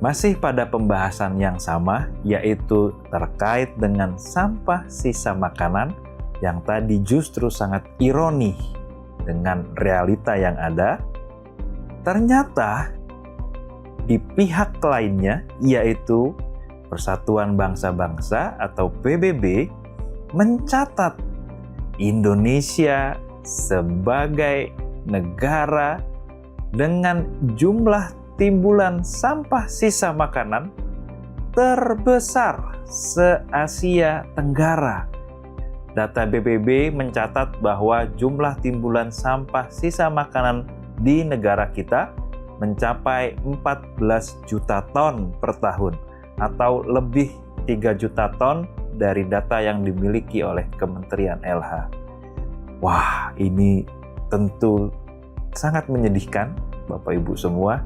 Masih pada pembahasan yang sama, yaitu terkait dengan sampah sisa makanan yang tadi justru sangat ironi dengan realita yang ada. Ternyata di pihak lainnya, yaitu Persatuan Bangsa-Bangsa atau PBB, mencatat Indonesia sebagai negara dengan jumlah timbulan sampah sisa makanan terbesar se-Asia Tenggara. Data PBB mencatat bahwa jumlah timbulan sampah sisa makanan di negara kita mencapai 14 juta ton per tahun atau lebih 3 juta ton dari data yang dimiliki oleh Kementerian LH. Wah, ini tentu sangat menyedihkan Bapak Ibu semua.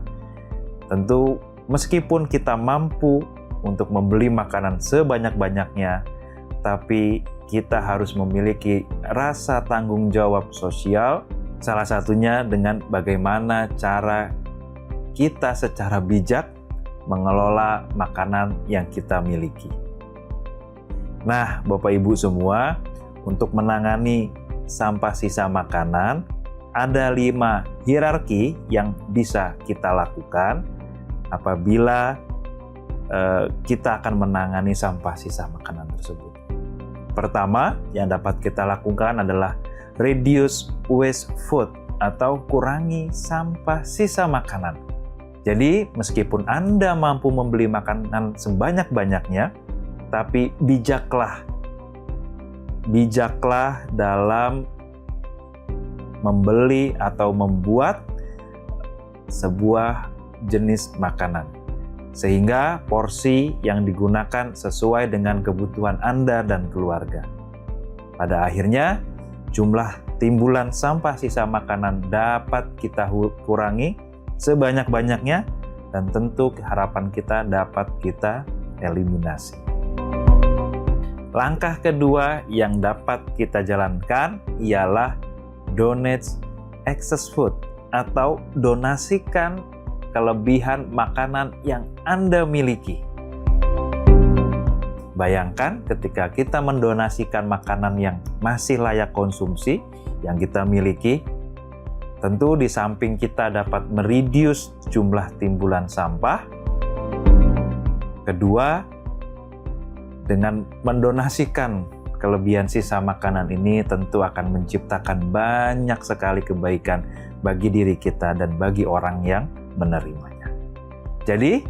Tentu meskipun kita mampu untuk membeli makanan sebanyak-banyaknya, tapi kita harus memiliki rasa tanggung jawab sosial, salah satunya dengan bagaimana cara kita secara bijak mengelola makanan yang kita miliki. Nah, Bapak Ibu semua, untuk menangani sampah sisa makanan, ada 5 hierarki yang bisa kita lakukan apabila kita akan menangani sampah sisa makanan tersebut. Pertama, yang dapat kita lakukan adalah reduce waste food atau kurangi sampah sisa makanan. Jadi, meskipun Anda mampu membeli makanan sebanyak-banyaknya, tapi bijaklah dalam membeli atau membuat sebuah jenis makanan, sehingga porsi yang digunakan sesuai dengan kebutuhan Anda dan keluarga. Pada akhirnya, jumlah timbulan sampah sisa makanan dapat kita kurangi sebanyak-banyaknya, dan tentu harapan kita dapat kita eliminasi. Langkah kedua yang dapat kita jalankan ialah donate excess food atau donasikan kelebihan makanan yang Anda miliki. Bayangkan ketika kita mendonasikan makanan yang masih layak konsumsi yang kita miliki, tentu di samping kita dapat mereduce jumlah timbulan sampah. Kedua, dengan mendonasikan kelebihan sisa makanan ini tentu akan menciptakan banyak sekali kebaikan bagi diri kita dan bagi orang yang menerimanya. Jadi,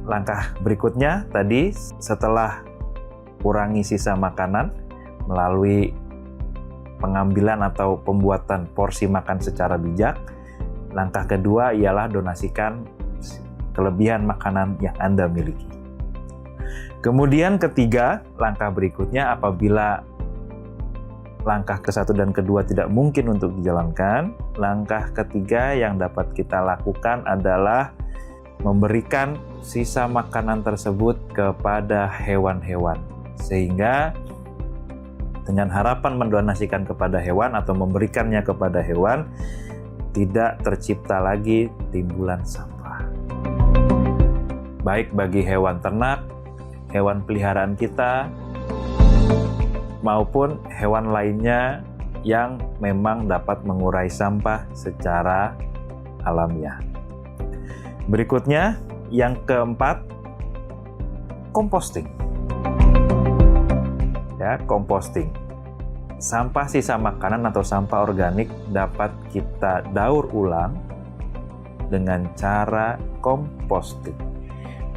langkah berikutnya tadi setelah kurangi sisa makanan melalui pengambilan atau pembuatan porsi makan secara bijak, langkah kedua ialah donasikan kelebihan makanan yang Anda miliki. Kemudian ketiga, langkah berikutnya apabila langkah ke-1 dan ke-2 tidak mungkin untuk dijalankan, langkah ketiga yang dapat kita lakukan adalah memberikan sisa makanan tersebut kepada hewan-hewan. Sehingga dengan harapan mendonasikan kepada hewan atau memberikannya kepada hewan, tidak tercipta lagi timbulan sampah. Baik bagi hewan ternak, hewan peliharaan kita, maupun hewan lainnya yang memang dapat mengurai sampah secara alamiah. Berikutnya, yang keempat, composting. Ya, composting. Sampah sisa makanan atau sampah organik dapat kita daur ulang dengan cara composting.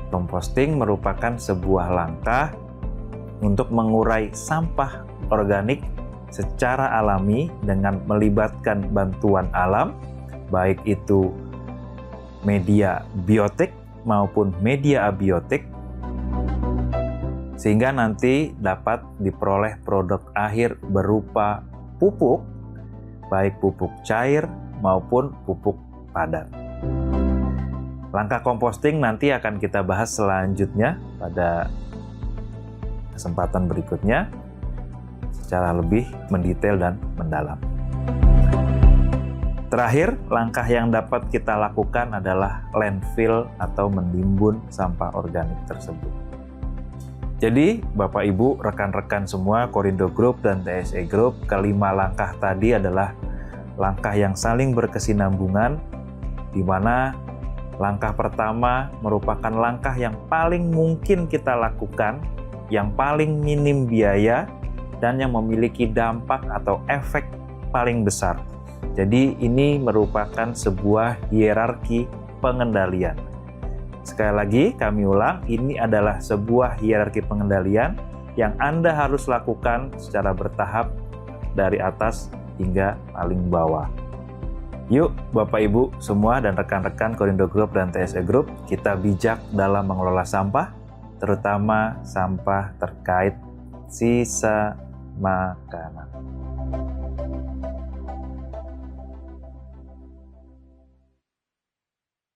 Composting merupakan sebuah langkah untuk mengurai sampah organik secara alami dengan melibatkan bantuan alam, baik itu media biotik maupun media abiotik, sehingga nanti dapat diperoleh produk akhir berupa pupuk, baik pupuk cair maupun pupuk padat. Langkah composting nanti akan kita bahas selanjutnya pada kesempatan berikutnya secara lebih mendetail dan mendalam. terakhir, langkah yang dapat kita lakukan adalah landfill atau menimbun sampah organik tersebut. Jadi, Bapak Ibu, rekan-rekan semua Korindo Group dan TSE Group, kelima langkah tadi adalah langkah yang saling berkesinambungan, di mana langkah pertama merupakan langkah yang paling mungkin kita lakukan, yang paling minim biaya, dan yang memiliki dampak atau efek paling besar. Jadi ini merupakan sebuah hierarki pengendalian. Sekali lagi kami ulang, ini adalah sebuah hierarki pengendalian yang Anda harus lakukan secara bertahap dari atas hingga paling bawah. Yuk Bapak Ibu semua dan rekan-rekan Korindo Group dan TSE Group, kita bijak dalam mengelola sampah, terutama sampah terkait sisa makanan.